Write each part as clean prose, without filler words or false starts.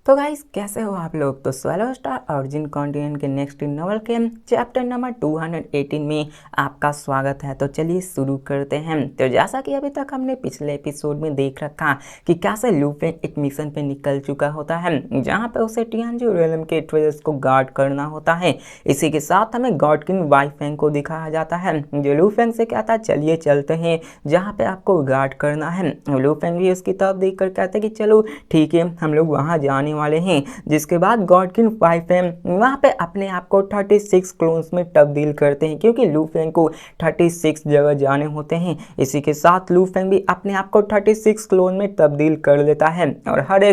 तो गाइस कैसे हो आप लोग। तो स्वेलो स्टार ऑरिजिन कॉन्टिनेंट के नेक्स्ट नॉवल के चैप्टर नंबर 218 में आपका स्वागत है। तो चलिए शुरू करते हैं। तो जैसा कि अभी तक हमने पिछले एपिसोड में देख रखा कि कैसे लूफेंग एक मिशन पे निकल चुका होता है जहां पे उसे टियानजू रियलम के ट्रेजर्स को गार्ड करना होता है। इसी के साथ हमें गॉड किंग वाईफेंग को दिखाया जाता है जो लूफेंग से कहता है चलिए चलते हैं जहाँ पे आपको गार्ड करना है। लूफेंग भी उसकी तरफ देख कर कहते कि चलो ठीक है हम लोग वहाँ जाने वाले हैं। जिसके बाद गॉड किंग वाईफेंग वहाँ पे अपने आप को 36 क्लोन्स में तब्दील करते हैं क्योंकि लूफेंग को 36 जगह जाने होते हैं। इसी के साथ लूफेंग भी अपने आप को 36 क्लोन में तब्दील कर लेता है और हर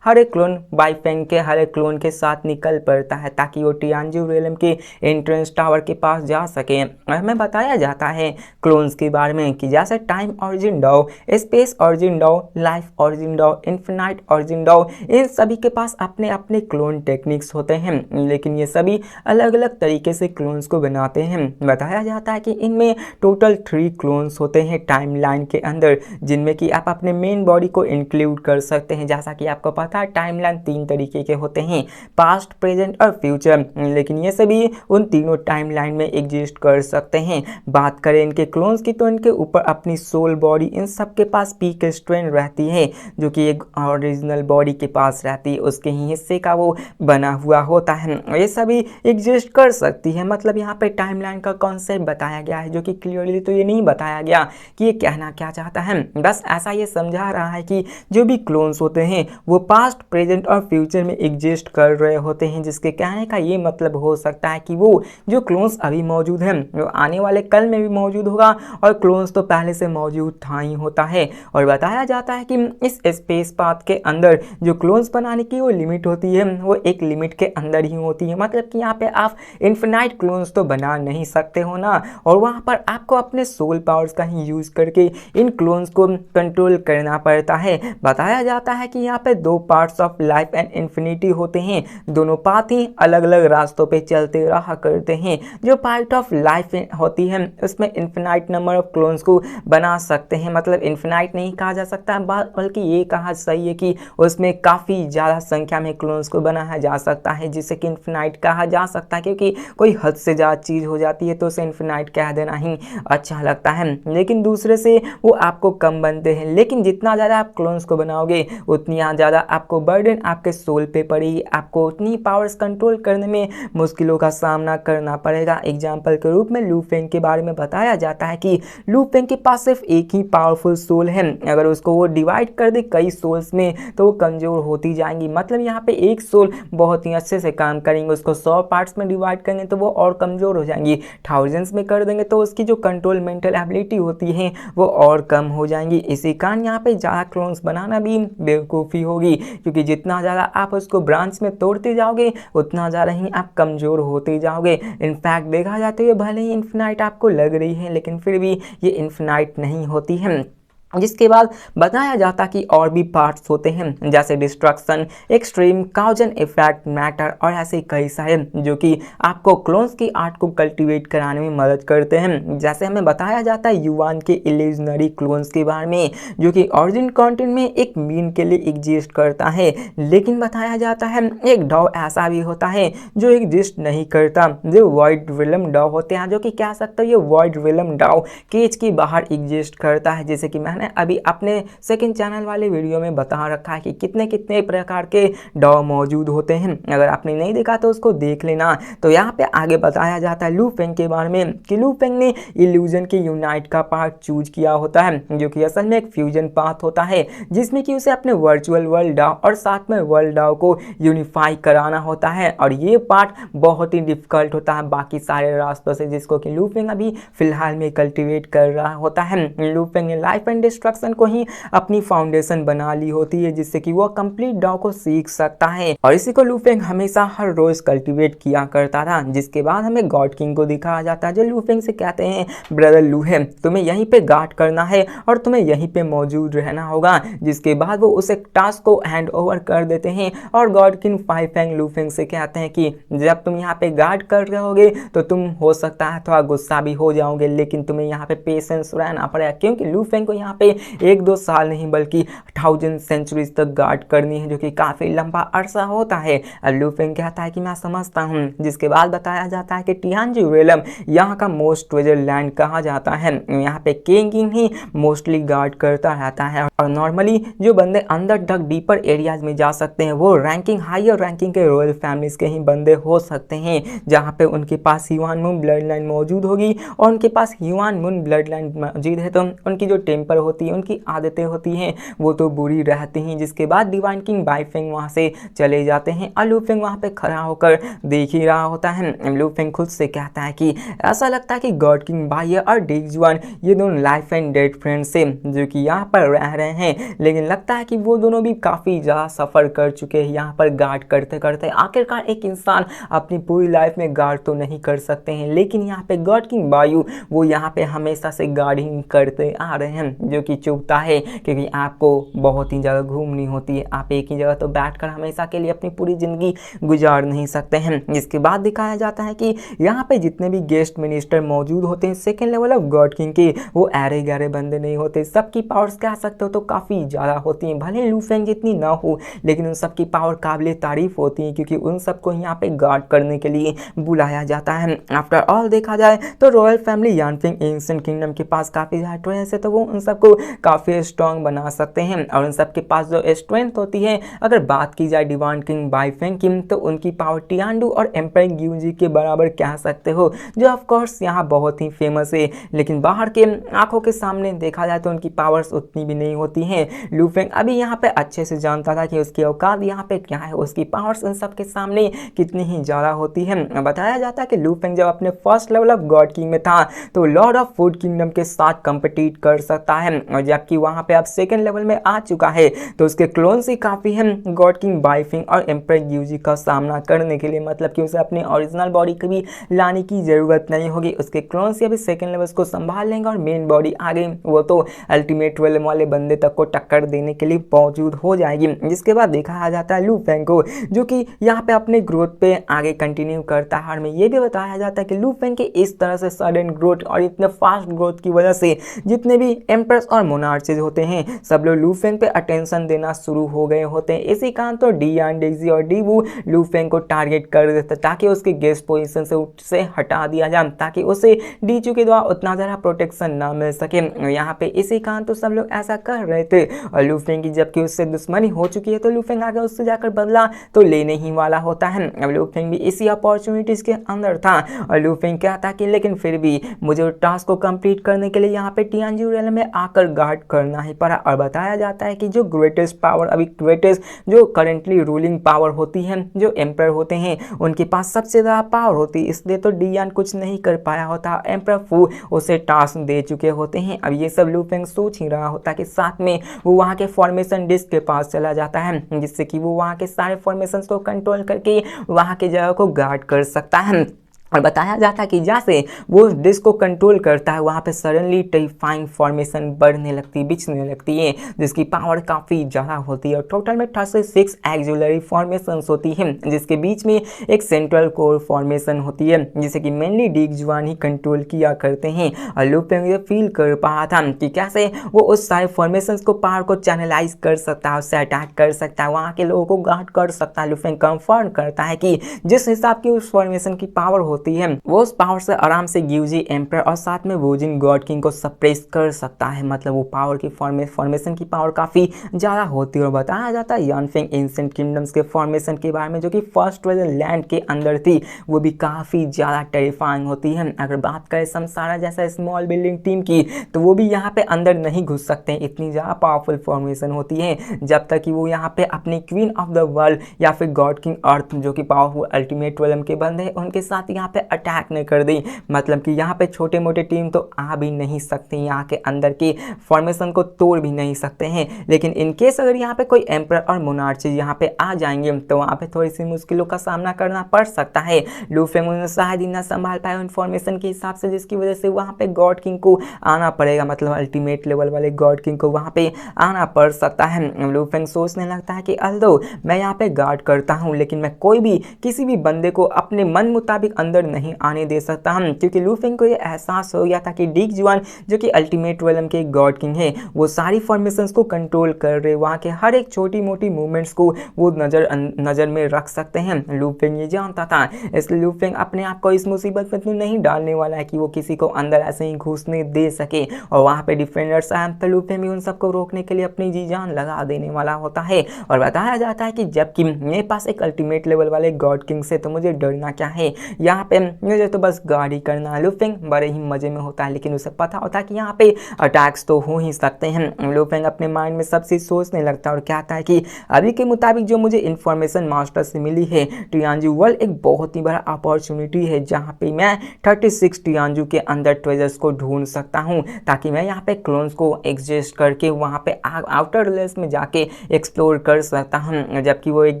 एक क्लोन वाईफेंग के हर एक क्लोन के साथ निकल पड़ता है ताकि वो टियानजू रियलम के एंट्रेंस टावर के पास जा सके। और हमें बताया जाता है क्लोन्स के बारे में कि जैसे टाइम ऑरिजिन डॉ, स्पेस ऑरिजिन डॉ, लाइफ ऑरिजिन डॉ, इन्फिनाइट ऑरिजिन डॉ, इन सभी के पास अपने अपने क्लोन टेक्निक्स होते हैं लेकिन ये सभी अलग अलग तरीके से क्लोन्स को बनाते हैं। बताया जाता है कि इनमें टोटल 3 क्लोन्स होते हैं टाइमलाइन के अंदर जिनमें कि आप अपने मेन बॉडी को इंक्लूड कर सकते हैं। जैसा कि आपको पता है टाइमलाइन 3 तरीके के होते हैं, पास्ट, प्रेजेंट और फ्यूचर, लेकिन ये सभी उन तीनों टाइमलाइन में एग्जिस्ट कर सकते हैं। बात करें इनके क्लोन्स की तो इनके ऊपर अपनी सोल बॉडी इन सब के पास पीक स्ट्रेन रहती है जो कि एक ओरिजिनल बॉडी के पास रहती है, उसके ही हिस्से का वो बना हुआ होता है। ये सभी एग्जिस्ट कर सकती है। मतलब यहाँ पे टाइमलाइन का कॉन्सेप्ट बताया गया है जो कि क्लियरली तो ये नहीं बताया गया कि ये कहना क्या चाहता है, बस ऐसा ये समझा रहा है कि जो भी क्लोन्स होते हैं वो पास्ट, प्रेजेंट और फ्यूचर में एग्जिस्ट कर रहे होते हैं। जिसके कहने का ये मतलब हो सकता है कि वो जो क्लोन्स अभी मौजूद है वो आने वाले कल में भी मौजूद होगा और क्लोन्स तो पहले से मौजूद था ही होता है। और बताया जाता है कि इस स्पेस पाथ के अंदर जो क्लोन्स बनाने की वो लिमिट होती है वो एक लिमिट के अंदर ही होती है। मतलब कि यहाँ पे आप इन्फिनाइट क्लोन्स तो बना नहीं सकते हो ना, और वहाँ पर आपको अपने सोल पावर्स का ही यूज करके इन क्लोन्स को कंट्रोल करना पड़ता है। बताया जाता है कि यहाँ पे 2 parts of life and infinity होते हैं, दोनों पाथ ही अलग अलग रास्तों पे चलते रहा करते हैं। जो पार्ट ऑफ लाइफ होती है उसमें इन्फिनाइट नंबर ऑफ क्लोन्स को बना सकते हैं। मतलब इन्फिनाइट नहीं कहा जा सकता बल्कि ये कहा सही है कि उसमें काफ़ी ज़्यादा संख्या में क्लोन्स को बनाया जा सकता है जिसे कि इन्फिनाइट कहा जा सकता है, क्योंकि कोई हद से ज़्यादा चीज़ हो जाती है तो उसे इन्फिनाइट कह देना ही अच्छा लगता है। लेकिन दूसरे से वो आपको कम बनते हैं, लेकिन जितना ज़्यादा आप क्लोन्स को बनाओगे उतनी ज़्यादा आपको बर्डन आपके सोल पे पड़ेगी, आपको उतनी पावर्स कंट्रोल करने में मुश्किलों का सामना करना पड़ेगा। एग्जाम्पल के रूप में लूफेंग के बारे में बताया जाता है कि लूफेंग के पास सिर्फ एक ही पावरफुल सोल है, अगर उसको वो डिवाइड कर दे कई सोल्स में तो वो कमज़ोर होती जाएंगी। मतलब यहाँ पे एक सोल बहुत ही अच्छे से काम करेंगे, उसको 100 पार्ट्स में डिवाइड करेंगे तो वो और कमज़ोर हो जाएंगी, थाउजेंड्स में कर देंगे तो उसकी जो कंट्रोल मेंटल एबिलिटी होती है वो और कम हो जाएंगी। इसी कारण यहाँ पे ज़्यादा क्लोन्स बनाना भी बेवकूफ़ी होगी, क्योंकि जितना ज़्यादा आप उसको ब्रांच में तोड़ते जाओगे उतना ज़्यादा ही आप कमज़ोर होते जाओगे। इनफैक्ट देखा जाता है भले ही इन्फिनाइट आपको लग रही है लेकिन फिर भी ये इन्फिनाइट नहीं होती है। जिसके बाद बताया जाता कि और भी पार्ट्स होते हैं जैसे डिस्ट्रक्शन, एक्सट्रीम, काउजन इफेक्ट, मैटर और ऐसे कई सारे जो कि आपको क्लोन्स की आर्ट को कल्टीवेट कराने में मदद करते हैं। जैसे हमें बताया जाता है युवान के इल्यूजनरी क्लोन्स के बारे में जो कि ऑरिजिन कंटेंट में एक मीन के लिए एग्जिस्ट करता है, लेकिन बताया जाता है एक डॉ ऐसा भी होता है जो एग्जिस्ट नहीं करता, जो वॉइड रिलम डॉ होते हैं जो कि कह सकते हो ये वॉइड रिलम डॉ केज के बाहर एग्जिस्ट करता है। जैसे कि मैंने अभी अपने सेकंड चैनल वाले वीडियो में बता रखा है कि कितने कितने प्रकार के डॉ मौजूद होते हैं, अगर आपने नहीं देखा तो उसको देख लेना। तो यहाँ पे आगे बताया जाता है लूफेंग के बारे में कि लूफेंग ने इल्यूजन के यूनाइट का पार्ट चूज किया होता है जो कि असल में एक फ्यूजन पाथ होता है जिसमें कि उसे अपने वर्चुअल वर्ल्ड डॉ और साथ में वर्ल्ड डॉ को यूनिफाई कराना होता है, और ये पार्ट बहुत ही डिफिकल्ट होता है बाकी सारे रास्तों से जिसको कि लूफेंग अभी फिलहाल में कल्टिवेट कर रहा होता है। लूफेंग ने लाइफ एंड डिस्ट्रक्शन को ही अपनी फाउंडेशन बना ली होती है जिससे कि वो कंप्लीट डॉ को सीख सकता है, और इसी को लूफेंग हमेशा हर रोज कल्टीवेट किया करता था। जिसके बाद हमें गॉड किंग को दिखाया जाता है जो लूफेंग से कहते हैं ब्रदर लूहे तुम्हें यहीं पे गार्ड करना है और तुम्हें यहीं पे मौजूद रहना होगा। जिसके बाद वो उस एक टास्क को हैंड ओवर कर देते हैं और गॉड किंग वाईफेंग लूफेंग से कहते हैं कि जब तुम यहाँ पे गार्ड कर रहे होगे तो तुम हो सकता है थोड़ा गुस्सा भी हो जाओगे, लेकिन तुम्हें यहाँ पे पेशेंस रहना पड़ेगा, क्योंकि लूफेंग को यहाँ पे 1-2 साल नहीं बल्कि 1000 सेंचुरीज तक गार्ड करनी है, जो कि काफ़ी लंबा अरसा होता है। अब लू फेंग कहता है कि मैं समझता हूँ। जिसके बाद बताया जाता है कि टियानजू रेलम यहाँ का मोस्ट ट्रेजर लैंड कहा जाता है। यहाँ पे किंग ही मोस्टली गार्ड करता रहता है और नॉर्मली जो बंदे अंदर तक डीपर एरियाज में जा सकते हैं वो रैंकिंग हायर रैंकिंग के रॉयल फैमिलीज के ही बंदे हो सकते हैं, जहाँ पे उनके पास ह्यूआन मून ब्लड लाइन मौजूद होगी। और उनके पास ह्यूआन मून ब्लड लाइन मौजूद है तो उनकी जो टेम्पर होती है, उनकी आदतें होती हैं, वो तो बुरी रहती हैं। जिसके बाद डिवाइन किंग बाईफेंग वहाँ से चले जाते हैं और लू फेंग वहाँ पे खड़ा होकर देख ही रहा होता है। लू फेंग खुद से कहता है कि ऐसा लगता है कि गॉड किंग बाई और डिगजुआन ये दोनों लाइफ एंड डेथ फ्रेंड्स से जो कि यहाँ पर रह रहे हैं, लेकिन लगता है कि वो दोनों भी काफ़ी ज़्यादा सफ़र कर चुके हैं यहाँ पर गार्ड करते करते। आखिरकार एक इंसान अपनी पूरी लाइफ में गार्ड तो नहीं कर सकते हैं, लेकिन यहाँ पे गॉड किंग बायू वो यहाँ पे हमेशा से गार्डिंग करते आ रहे हैं, जो कि चुभता है क्योंकि आपको बहुत ही ज़्यादा घूमनी होती है। आप एक ही जगह तो बैठकर हमेशा के लिए अपनी पूरी ज़िंदगी गुजार नहीं सकते हैं। जिसके बाद दिखाया जाता है कि यहाँ पे जितने भी गेस्ट मिनिस्टर मौजूद होते हैं second level of God king के, वो अरे गहरे बंदे नहीं होते। सबकी पावर्स कह सकते हो तो काफ़ी ज़्यादा होती हैं, भले लू फेंग जितनी ना हो, लेकिन उन सबकी पावर काबिल तारीफ होती है क्योंकि उन सबको यहाँ पे गार्ड करने के लिए बुलाया जाता है। आफ्टर ऑल देखा जाए तो रॉयल फैमिली यानफिंग एंशिएंट किंगडम के पास काफ़ी ज़्यादा ट्रेस है, तो वो उन सबको काफ़ी स्ट्रॉन्ग बना सकते हैं। और उन सबके पास जो स्ट्रेंथ होती है, अगर बात की जाए डिवाइन किंग बाईफेंग की, तो उनकी पावर टियानडू और एम्पर ग्यूजी के बराबर कह सकते हो, जो ऑफ कोर्स यहाँ बहुत ही फेमस है। लेकिन बाहर के आंखों के सामने देखा जाए तो उनकी पावर्स उतनी भी नहीं होती हैं। लू फेंग अभी यहाँ पे अच्छे से जानता था कि उसकी औकात यहाँ पे क्या है, उसकी पावर्स इन सब के सामने कितनी ही ज़्यादा होती है। बताया जाता है कि लू फेंग जब अपने first level of God king में था तो लॉर्ड ऑफ फूड किंगडम के साथ कम्पिटिट कर सकता है, और जबकि वहाँ पे अब सेकेंड लेवल में आ चुका है तो उसके क्लोन्स ही काफ़ी हैं गॉड किंग बाईफिंग और एम्पर ग्यूजी का सामना करने के लिए। मतलब कि उसे अपनी ओरिजिनल बॉडी कभी लाने की ज़रूरत नहीं होगी, उसके क्लोन्स ही अभी सेकेंड लेवल्स को संभाल लेंगे और मेन बॉडी आगे वो तो अल्टीमेट लेवल वाले बंदे तक को टक्कर देने के लिए मौजूद हो जाएगी। जिसके बाद देखा जाता है लू फेंग को, जो कि यहाँ पे अपने ग्रोथ पे आगे कंटिन्यू करता है। और में ये भी बताया जाता है कि लू फेंग के इस तरह से सडन ग्रोथ और इतने फास्ट ग्रोथ की वजह से जितने भी एम्प्रेस और मोनार्चेस होते हैं सब लोग लू फेंग पे अटेंशन देना शुरू हो गए होते हैं। इसी कारण तो डियान डेक्सी और डीवू लू फेंग को टारगेट कर देते ताकि उसके गेस्ट पोजीशन से उससे हटा दिया जाए, ताकि उसे डीचू के द्वारा उतना ज़्यादा प्रोटेक्शन ना मिल सके। यहाँ पे इसी कारण तो सब लोग ऐसा कर रहे थे। और लू फेंग की जबकि उससे दुश्मनी हो चुकी है तो लू फेंग आगे उससे जाकर बदला तो लेने ही वाला होता है। अब लू फेंग भी इसी अपॉर्चुनिटीज़ के अंदर था और लू फेंग क्या था कि लेकिन फिर भी मुझे टास्क को कंप्लीट करने के लिए यहाँ पे टियानजू रेलम में आकर गार्ड करना ही पड़ा। और बताया जाता है कि जो ग्रेटेस्ट पावर अभी ग्रेटेस्ट जो करेंटली रूलिंग पावर होती है, जो एम्पर होते हैं उनके पास सबसे ज़्यादा पावर होती है, इसलिए तो डियान कुछ नहीं कर पाया होता। एम्पर फू उसे टास्क दे चुके होते हैं। अब ये सब लू फेंग सोच ही रहा होता कि साथ में वो वहाँ के फॉर्मेशन डिस्क के पास चला जाता है, जिससे कि वो वहाँ के सारे फॉर्मेशंस को कंट्रोल करके वहाँ के जगह को गार्ड कर सकता है। और बताया जाता है कि जैसे वो डिस्क को कंट्रोल करता है वहाँ पे सडनली टेरिफाइंग फॉर्मेशन बढ़ने लगती बिछने लगती है, जिसकी पावर काफ़ी ज़्यादा होती है। और टोटल में 36 एक्सिलरी फॉर्मेशंस होती हैं, जिसके बीच में एक सेंट्रल कोर फॉर्मेशन होती है जिसे कि मेनली डिगजुआन ही कंट्रोल किया करते हैं। और लू फेंग ये फील कर पाया था कि कैसे वो उस सारे फॉर्मेशंस को पावर को चैनलाइज कर सकता है, उससे अटैक कर सकता है, वहाँ के लोगों को गार्ड कर सकता है। लू फेंग कंफर्म करता है कि जिस हिसाब की उस फॉर्मेशन की पावर होती है वो उस पावर से आराम से ग्यूजी एम्पर और साथ में वोजिन गॉड किंग को सप्रेस कर सकता है। मतलब वो पावर की फॉर्मेशन की पावर काफ़ी ज़्यादा होती है। और बताया जाता है यानफिंग एंशिएंट किंगडम्स के फॉर्मेशन के बारे में, जो कि फर्स्ट ट्रेजर लैंड के अंदर थी, वो भी काफ़ी ज़्यादा टेरिफाइंग होती है। अगर बात करें समसारा जैसा स्मॉल बिल्डिंग टीम की तो वो भी यहाँ पे अंदर नहीं घुस सकते हैं, इतनी ज़्यादा पावरफुल फॉर्मेशन होती है जब तक कि वो यहाँ पे अपनी क्वीन ऑफ द वर्ल्ड या फिर गॉड किंग अर्थ जो कि पावरफुल अल्टीमेट रेलम के बंदे हैं उनके साथ यहाँ पे अटैक नहीं कर दी। मतलब कि यहाँ पे छोटे मोटे टीम तो आ भी नहीं सकते, यहाँ के अंदर की फॉर्मेशन को तोड़ भी नहीं सकते हैं। लेकिन इन केस अगर यहाँ पे कोई एम्पर और मोनार्ची यहाँ पे आ जाएंगे तो वहाँ पे थोड़ी सी मुश्किलों का सामना करना पड़ सकता है। लू फेंग उन्हें शायद ही ना संभाल पाए उन फॉर्मेशन के हिसाब से, जिसकी वजह से वहाँ पे गॉड किंग को आना पड़ेगा, मतलब अल्टीमेट लेवल वाले गॉड किंग को वहाँ पे आना पड़ सकता है। लू फेंग सोचने लगता है कि अल्दो मैं यहाँ पे गार्ड करता हूँ लेकिन मैं कोई भी किसी भी बंदे को अपने मन मुताबिक अंदर अंदर नहीं आने दे सकता हम, क्योंकि लूफिंग को ये एहसास हो गया था कि डिक जुआन जो कि अल्टीमेट रियलम के गॉड किंग है वो सारी फॉर्मेशंस को कंट्रोल कर रहे, वहाँ के हर एक छोटी मोटी मूवमेंट्स को वो नज़र में रख सकते हैं। लूफिंग ये जानता था, इसलिए लूफिंग अपने आप को इस मुसीबत में तो नहीं डालने वाला है कि वो किसी को अंदर ऐसे ही घुसने दे सके, और वहाँ पे डिफेंडर्स आए तो लूफिंग भी उन सबको रोकने के लिए अपनी जी जान लगा देने वाला होता है। और बताया जाता है कि जबकि मेरे पास एक अल्टीमेट लेवल वाले गॉड किंग से तो मुझे डरना क्या है, यहाँ पे मुझे तो बस गाड़ी करना है। लूफिंग बड़े ही मजे में होता है, लेकिन उसे पता होता है कि यहाँ पे अटैक्स तो हो ही सकते हैं। लूफिंग अपने माइंड में सब चीज सोचने लगता है और कहता है कि अभी के मुताबिक जो मुझे इन्फॉर्मेशन मास्टर से मिली है, टियानजू वर्ल्ड एक बहुत ही बड़ा अपॉर्चुनिटी है जहाँ पे मैं 36 टियानजू के अंदर ट्रेजर्स को ढूंढ सकता हूँ, ताकि मैं यहाँ पे क्लोन्स को एग्जिस्ट करके वहाँ पे आउटर रिलेस में जाके एक्सप्लोर कर सकता हूँ। जबकि वो एक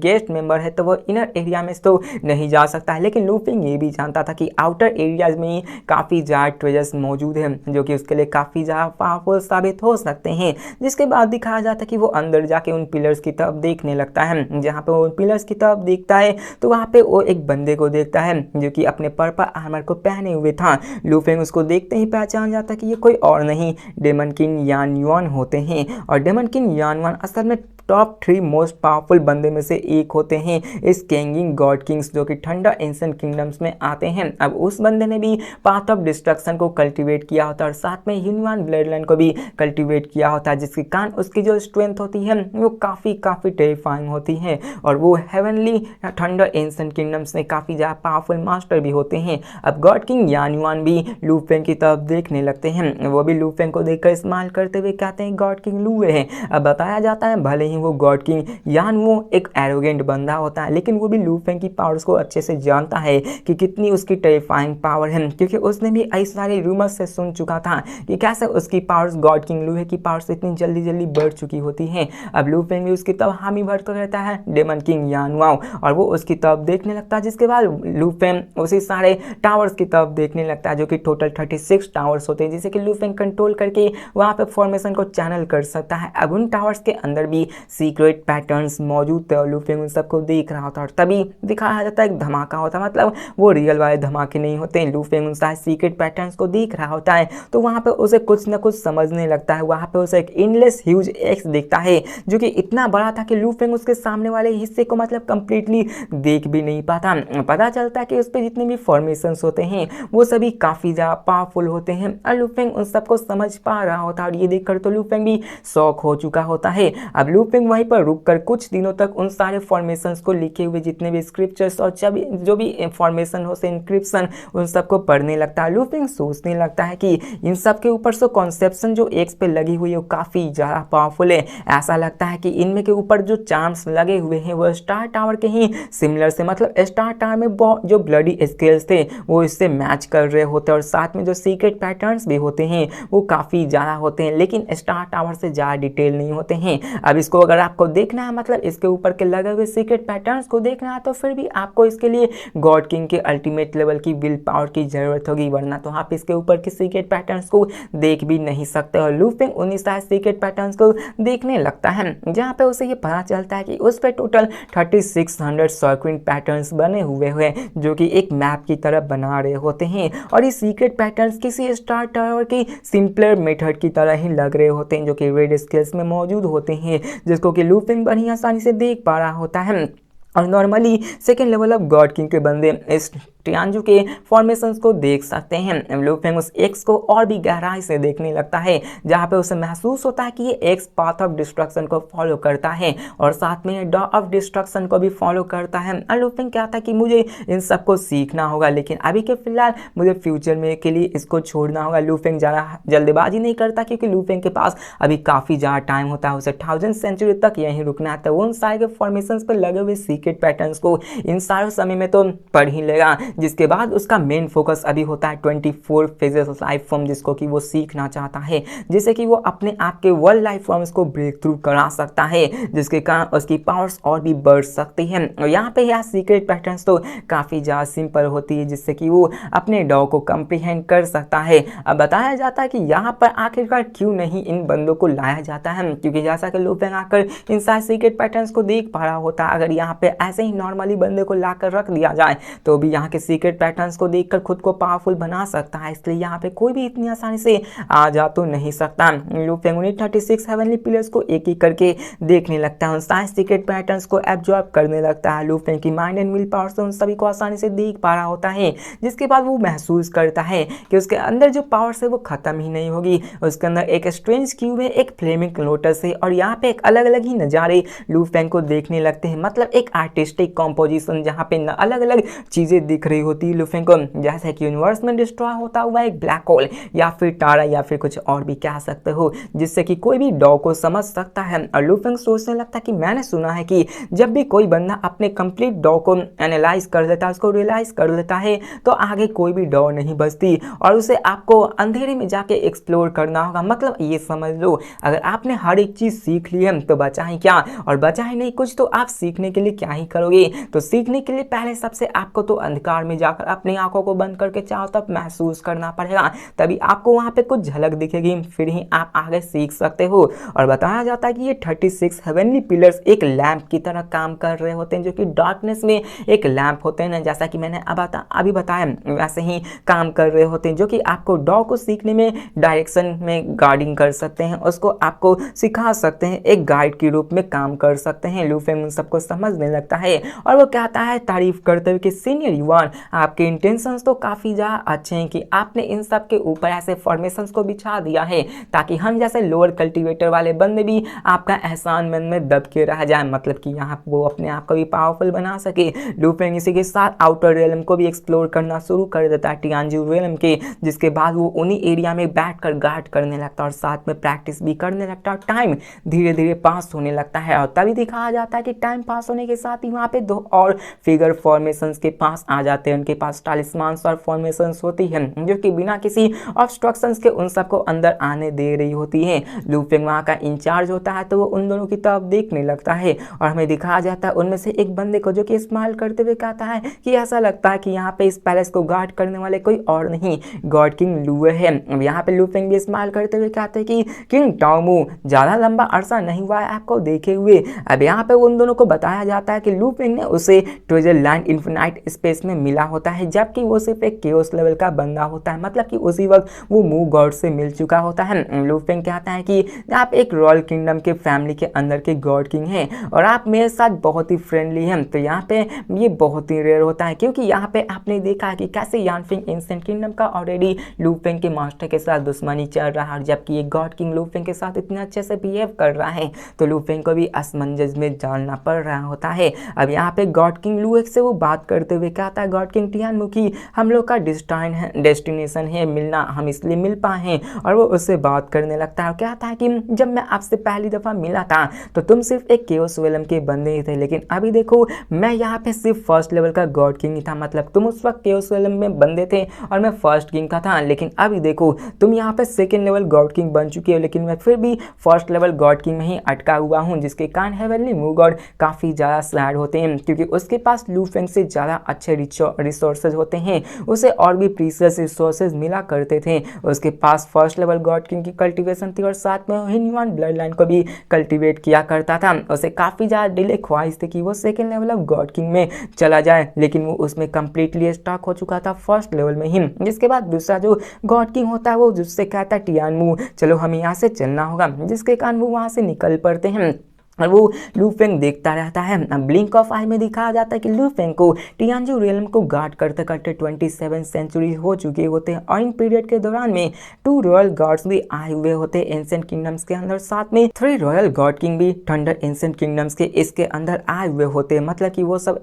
गेस्ट मेंबर है तो वो इनर एरिया में तो नहीं जा सकता है, लेकिन लूफिंग ये भी जानता था कि आउटर एरियाज में ही काफ़ी ज़्यादा ट्रेजर्स मौजूद हैं जो कि उसके लिए काफ़ी ज़्यादा पावरफुल साबित हो सकते हैं। जिसके बाद दिखाया जाता है कि वो अंदर जाके उन पिलर्स की तरफ देखने लगता है। जहाँ पे वो उन पिलर्स की तरफ देखता है तो वहाँ पे वो एक बंदे को देखता है जो कि अपने पर्पल आर्मर को पहने हुए था। लूफिंग उसको देखते ही पहचान जाता है कि ये कोई और नहीं डेमन किंग यान युआन होते हैं, और डेमन किंग यान युआन असल में टॉप 3 मोस्ट पावरफुल बंदे में से एक होते हैं इस कैंगिंग गॉड किंग्स जो कि ठंडा एंशिएंट किंगडम्स में आते हैं। अब उस बंदे ने भी पाथ ऑफ डिस्ट्रक्शन को कल्टीवेट किया होता है और साथ में ह्यूमन ब्लडलाइन को भी कल्टीवेट किया होता है, जिसके कारण उसकी जो स्ट्रेंथ होती है वो काफ़ी टेरिफाइंग होती है, और वो हेवनली ठंडा एंशिएंट किंगडम्स में काफ़ी ज़्यादा पावरफुल मास्टर भी होते हैं। अब गॉड किंग यान युआन भी लूफेंग की तरफ देखने लगते हैं, वो भी लूफेंग को देखकर स्माइल करते हुए कहते हैं गॉड किंग लू है। अब बताया जाता है भले ही वो गॉड किंग यान वो एक एरोगेंट बंदा होता है, लेकिन वो भी लूफेंग की पावर्स को अच्छे से जानता है कि कितनी उसकी टेरिफाइंग पावर है, क्योंकि उसने भी ऐसे सारे रूमर्स से सुन चुका था कि कैसे उसकी पावर्स गॉड किंग लूहे की पावर्स इतनी जल्दी बढ़ चुकी होती हैं। अब लूफेंग भी उसकी तरफ हामी भरता रहता है डेमन किंग यान वाओ, और वो उसकी तरफ देखने लगता है, जिसके बाद लूफेंग उसी सारे टावर्स की तरफ देखने लगता है जो कि टोटल 36 टावर्स होते हैं, जिसे कि लूफेंग कंट्रोल करके वहाँ पे फॉर्मेशन को चैनल कर सकता है। अब उन टावर्स के अंदर भी सीक्रेट पैटर्न्स मौजूद थे और लूफिंग उन सबको देख रहा होता है, और तभी दिखाया जाता है एक धमाका होता है, मतलब वो रियल वाले धमाके नहीं होते हैं। लूफिंग उन सारे सीक्रेट पैटर्न्स को देख रहा होता है तो वहाँ पे उसे कुछ ना कुछ समझने लगता है। वहाँ पे उसे एक इनलेस ह्यूज एक्स दिखता है जो कि इतना बड़ा था कि लूफिंग उसके सामने वाले हिस्से को मतलब कंप्लीटली देख भी नहीं पाता। पता चलता है कि उस पर जितने भी फॉर्मेशंस होते हैं वो सभी काफ़ी ज़्यादा पावरफुल होते हैं, और लूफिंग उन सबको समझ पा रहा होता है, और ये देखकर तो लूफिंग भी शॉक हो चुका होता है। अब लूफिंग वहीं पर रुककर कुछ दिनों तक उन सारे फॉर्मेशंस को लिखे हुए जितने भी स्क्रिप्चर्स और जो भी फॉर्मेशन हो से इंक्रिप्शन उन सबको पढ़ने लगता है। लूफिंग सोचने लगता है कि इन सब के ऊपर से कॉन्सेप्शन जो एक्स पे लगी हुई है वो काफ़ी ज़्यादा पावरफुल है। ऐसा लगता है कि इनमें के ऊपर जो चार्म्स लगे हुए हैं वो स्टार टावर के ही सिमिलर से, मतलब स्टार टावर में जो ब्लडी स्केल्स थे वो इससे मैच कर रहे होते हैं, और साथ में जो सीक्रेट पैटर्न्स भी होते हैं वो काफ़ी ज़्यादा होते हैं, लेकिन स्टार टावर से ज़्यादा डिटेल नहीं होते हैं। अब इसको अगर आपको देखना है, मतलब इसके ऊपर के लगे हुए सीक्रेट पैटर्न्स को देखना है, तो फिर भी आपको इसके लिए गॉड किंग के अल्टीमेट लेवल की विल पावर की जरूरत होगी, वरना तो आप इसके ऊपर के सीक्रेट पैटर्न्स को देख भी नहीं सकते। और लूफिंग उन्हीं सारे सीक्रेट पैटर्न्स को देखने लगता है जहाँ पे उसे ये पता चलता है कि उस पर टोटल 3600 सर्किट पैटर्न्स बने हुए हैं जो कि एक मैप की तरह बना रहे होते हैं, और ये सीक्रेट पैटर्न्स किसी स्टार टावर की सिंपलर मेथड की तरह ही लग रहे होते हैं जो कि रेड स्केल्स में मौजूद होते हैं, जिसको कि लूफिंग बड़ी आसानी से देख पा रहा होता है। और normally second level of God king के बंदे इस टियानजू के फॉर्मेशंस को देख सकते हैं। लूफिंग उस एक्स को और भी गहराई से देखने लगता है जहाँ पे उसे महसूस होता है कि ये एक्स पाथ ऑफ डिस्ट्रक्शन को फॉलो करता है और साथ में डॉ ऑफ डिस्ट्रक्शन को भी फॉलो करता है। और लूफिंग कहता है कि मुझे इन सबको सीखना होगा, लेकिन अभी के फिलहाल मुझे फ्यूचर में के लिए इसको छोड़ना होगा। लूफिंग ज़्यादा जल्दबाजी नहीं करता क्योंकि लूफिंग के पास अभी काफ़ी ज़्यादा टाइम होता है, उसे 1000th सेंचुरी तक यहीं रुकना है, तो वो उन सारे फॉर्मेशंस पर लगे हुए सीक्रेट पैटर्न्स को इन सारे समय में तो पढ़ ही लेगा, जिसके बाद उसका मेन फोकस अभी होता है 24 फेजेस ऑफ लाइफ फॉर्म, जिसको कि वो सीखना चाहता है, जिससे कि वो अपने आप के वर्ल्ड लाइफ फॉर्म्स को ब्रेक थ्रू करा सकता है, जिसके कारण उसकी पावर्स और भी बढ़ सकती हैं। और यहाँ पे यह सीक्रेट पैटर्न्स तो काफ़ी ज़्यादा सिंपल होती है, जिससे कि वो अपने डॉ को कंप्रीहेंड कर सकता है। अब बताया जाता है कि यहाँ पर आखिरकार क्यों नहीं इन बंदों को लाया जाता है, क्योंकि जैसा कि लूफिंग आकर इन सारे सीक्रेट पैटर्न्स को देख पा रहा होता है, अगर यहाँ पे ऐसे ही नॉर्मली बंदे को लाकर रख दिया जाए तो भी यहाँ के के सीक्रेट पैटर्न्स को देखकर खुद को पावरफुल बना सकता है, इसलिए यहाँ पे कोई भी इतनी आसानी से आ जा तो नहीं सकता। लू फेंग 36 हेवनली पिलर्स को एक एक करके देखने लगता है, उन सारे सीक्रेट पैटर्न्स को एब्जॉर्ब करने लगता है। लू फेंग की माइंड एंड विल पावर से उन सभी को आसानी से देख पा रहा होता है, जिसके बाद वो महसूस करता है कि उसके अंदर जो पावर्स है वो खत्म ही नहीं होगी। उसके अंदर एक स्ट्रेंज क्यूब है, एक फ्लेमिंग लोटस है और यहाँ पे एक अलग अलग ही नज़ारे लू फेंग को देखने लगते हैं, मतलब एक आर्टिस्टिक कॉम्पोजिशन जहाँ पे अलग अलग चीज़ें दिख रही होती है लू फेंग को, जैसे कि यूनिवर्स में डिस्ट्रॉय होता हुआ एक ब्लैक होल या फिर तारा या फिर कुछ और भी कह सकते हो, जिससे कि कोई भी डॉ को समझ सकता है। और लू फेंग सोचने लगता है कि मैंने सुना है कि जब भी कोई बंदा अपने कंप्लीट डॉ को एनालाइज कर लेता है, उसको रियलाइज कर लेता है, तो आगे कोई भी डॉ नहीं बचती और उसे आपको अंधेरे में जाके एक्सप्लोर करना होगा। मतलब ये समझ लो, अगर आपने हर एक चीज़ सीख ली है तो बचा ही क्या, और बचा ही नहीं कुछ, तो आप सीखने के लिए क्या ही करोगे। तो सीखने के लिए पहले सबसे आपको तो अंधकार में जाकर अपनी आंखों को बंद करके चारों तरफ महसूस करना पड़ेगा, तभी आपको वहाँ पे कुछ झलक दिखेगी, फिर ही आप आगे सीख सकते हो। और बताया जाता है कि ये 36 हेवनली पिलर्स एक लैंप की तरह काम कर रहे होते हैं, जो कि डार्कनेस में एक लैंप होते हैं ना, जैसा कि मैंने अभी बताया वैसे ही काम कर रहे होते हैं, जो कि आपको डॉ को सीखने में डायरेक्शन में गाइडिंग कर सकते हैं, उसको आपको सिखा सकते हैं, एक गाइड के रूप में काम कर सकते हैं। लू फेंग उन सबको समझने लगता है और वो कहता है तारीफ करते हुए कि सीनियर युवान, आपके इंटेंशंस तो काफ़ी ज़्यादा अच्छे हैं कि आपने इन सब के ऊपर ऐसे फॉर्मेशंस को बिछा दिया है ताकि हम जैसे लोअर कल्टीवेटर वाले बंदे भी आपका एहसान मन में दब के रह जाए, मतलब कि यहाँ वो अपने आप को भी पावरफुल बना सके। लू फेंग इसी के साथ आउटर रियलम को भी एक्सप्लोर करना शुरू कर देता है, टियानजू रियलम के, जिसके बाद वो उन्हीं एरिया में बैठकर गार्ड करने लगता है और साथ में प्रैक्टिस भी करने लगता है और टाइम धीरे धीरे पास होने लगता है। और तभी दिखाया जाता है कि टाइम पास होने के साथ ही वहाँ पे दो और फिगर फॉर्मेशंस के पास आ जाते हैं, उनके पास टालिस्मान्स और फॉर्मेशंस होती है जो कि बिना किसी ऑब्स्ट्रक्शंस के उन सबको अंदर आने दे रही होती है। लू फेंग वहाँ का इंचार्ज होता है, तो वो उन दोनों की तरफ देखने लगता है और हमें दिखाया जाता है उनमें से एक बंदे को जो कि स्माइल करते हुए कहता है कि ऐसा लगता है कि यहाँ पे इस पैलेस को गार्ड करने वाले कोई और नहीं, गॉड किंग लू है। अब यहाँ पे लू फेंग भी स्माइल करते हुए कहते हैं कि किंग टाओमू, ज़्यादा लंबा अरसा नहीं हुआ है आपको देखे हुए। अब यहाँ पे उन दोनों को बताया जाता है कि लू फेंग ने उसे ट्रेजर लैंड इन्फिनाइट स्पेस में मिला होता है, जबकि वो सिर्फ एक केओस लेवल का बंदा होता है, मतलब कि उसी वक्त वो मूव गॉड से मिल चुका होता है। लू फेंग कहता है कि आप एक रॉयल किंगडम के फैमिली के अंदर के गॉड किंग हैं और आप मेरे साथ बहुत ही फ्रेंडली हैं, तो यहाँ पे ये बहुत ही रेयर होता है, क्योंकि यहाँ पे आपने देखा है कि कैसे यानफिंग एंशिएंट किंगडम का ऑलरेडी लू फेंग के मास्टर के साथ दुश्मनी चल रहा है, जबकि ये गॉड किंग लू फेंग के साथ इतने अच्छे से बिहेव कर रहा है, तो लू फेंग को भी असमंजस में डालना पड़ रहा होता है। अब यहाँ पे गॉड किंग लू से वो बात करते हुए कहता है, गॉड किंग टियानमुखी, हम लोग का डेस्टिनेशन है मिलना, हम इसलिए मिल पाए हैं। और वो उससे बात करने लगता है और कहता है कि जब मैं आपसे पहली दफ़ा मिला था तो तुम सिर्फ एक केओस वेलम के बंदे ही थे, लेकिन अभी देखो मैं यहाँ पे सिर्फ फर्स्ट लेवल का गॉड किंग ही था, मतलब तुम उस वक्त केओस वेलम में बंदे थे और मैं फर्स्ट किंग का था, लेकिन अभी देखो तुम यहाँ पे सेकेंड लेवल गॉड किंग बन चुके हो, लेकिन मैं फिर भी फर्स्ट लेवल गॉड किंग में ही अटका हुआ हूँ, जिसके कारण हेवनली मूव गॉड काफ़ी ज़्यादा सैड होते हैं, क्योंकि उसके पास लू फेंग से ज़्यादा अच्छे रिसोर्सेज होते हैं, उसे और भी प्रीशियस रिसोर्सेज मिला करते थे। उसके पास फर्स्ट लेवल गॉड किंग की कल्टीवेशन थी और साथ में ह्यूमन ब्लड लाइन को भी कल्टीवेट किया करता था। उसे काफ़ी ज़्यादा डिले ख्वाहिश थी कि वो second level of God king में चला जाए, लेकिन वो उसमें कंप्लीटली स्टक हो चुका था फर्स्ट लेवल में ही। जिसके बाद दूसरा जो गॉड किंग होता है वो जिससे कहता है टियानमू, चलो हमें यहाँ से चलना होगा, जिसके कारण वो वहाँ से निकल पड़ते हैं और वो लू फेंग देखता रहता है। ब्लिंक ऑफ आई में दिखाया जाता है कि लू फेंग को टियानजू रियलम को गार्ड करते करते 27 सेंचुरी हो चुके होते हैं और इन पीरियड के दौरान में 2 रॉयल गॉड्स भी आए हुए होते हैं एंशिएंट किंगडम्स के अंदर, साथ में 3 रॉयल गॉड किंग भी थंडर एंशिएंट किंगडम्स के इसके अंदर आए हुए होते हैं, मतलब कि वो सब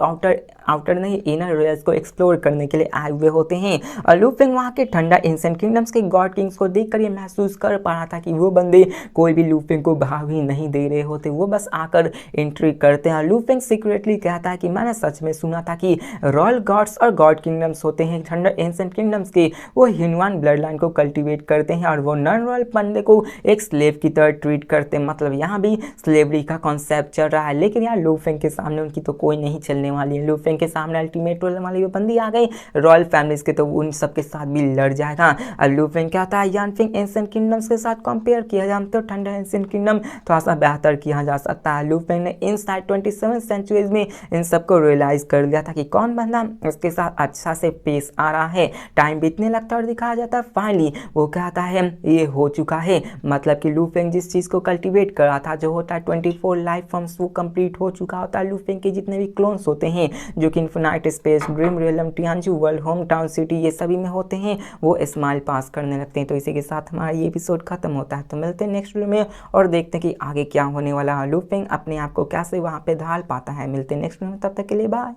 आउटर नहीं इनर रॉयल्स को एक्सप्लोर करने के लिए आए हुए होते हैं। और लू फेंग वहाँ के थंडर एंशिएंट किंगडम्स के गॉड किंग्स को देखकर ये महसूस कर पा रहा था कि वो बंदे कोई भी लू फेंग को भाव ही नहीं दे रहे होते, वो बस आकर एंट्री करते हैं। लू फेंग सीक्रेटली कहता है कि मैंने सच में सुना था कि रॉयल गॉड्स और गॉड किंगडम्स होते हैं थंडर एंशिएंट किंगडम्स के, वो ह्यूमन ब्लड लाइन को कल्टीवेट करते हैं और वो नॉन रॉयल बंदे को एक स्लेव की तरह ट्रीट करते हैं, मतलब यहाँ भी स्लेवरी का कॉन्सेप्ट चल रहा है। लेकिन यार लू फेंग के सामने उनकी तो कोई नहीं चलने वाली है, लू फेंग के सामने अल्टीमेट रोल वाली वो बंदी आ गई रॉयल फैमिलीज के, तो उन सबके साथ भी लड़ जाएगा। अब लू फेंग कहता है यानफिंग एंशिएंट किंगडम्स के साथ कंपेयर किया जाए तो थंडर एंशिएंट किंगडम थोड़ा सा बेहतर किया जा लगता है लूफेंग ने इनसाइड 27 सेंचुरीज में इन सबको रियलाइज कर लिया था कि कौन बंदा उसके साथ अच्छा से पेश आ रहा है। टाइम बीतने लगता है और दिखाया जाता है फाइनली वो कहता है ये हो चुका है, मतलब कि लूफेंग जिस चीज़ को कल्टीवेट कर रहा था जो होता है 24 लाइफ फॉर्म्स वो कंप्लीट हो चुका होता है। लूफेंग के जितने भी क्लोन्स होते हैं जो कि इन्फिनाइट स्पेस, ड्रीम रियलम, टियानजू वर्ल्ड, होम टाउन सिटी ये सभी में होते हैं, वो स्माइल पास करने लगते हैं। तो इसी के साथ हमारा ये एपिसोड खत्म होता है। तो मिलते हैं नेक्स्ट वीडियो में और देखते हैं कि आगे क्या होने वाला है, लूफेंग अपने आप को कैसे वहाँ पे ढाल पाता है। मिलते हैं नेक्स्ट वीडियो में, तब तक के लिए बाय।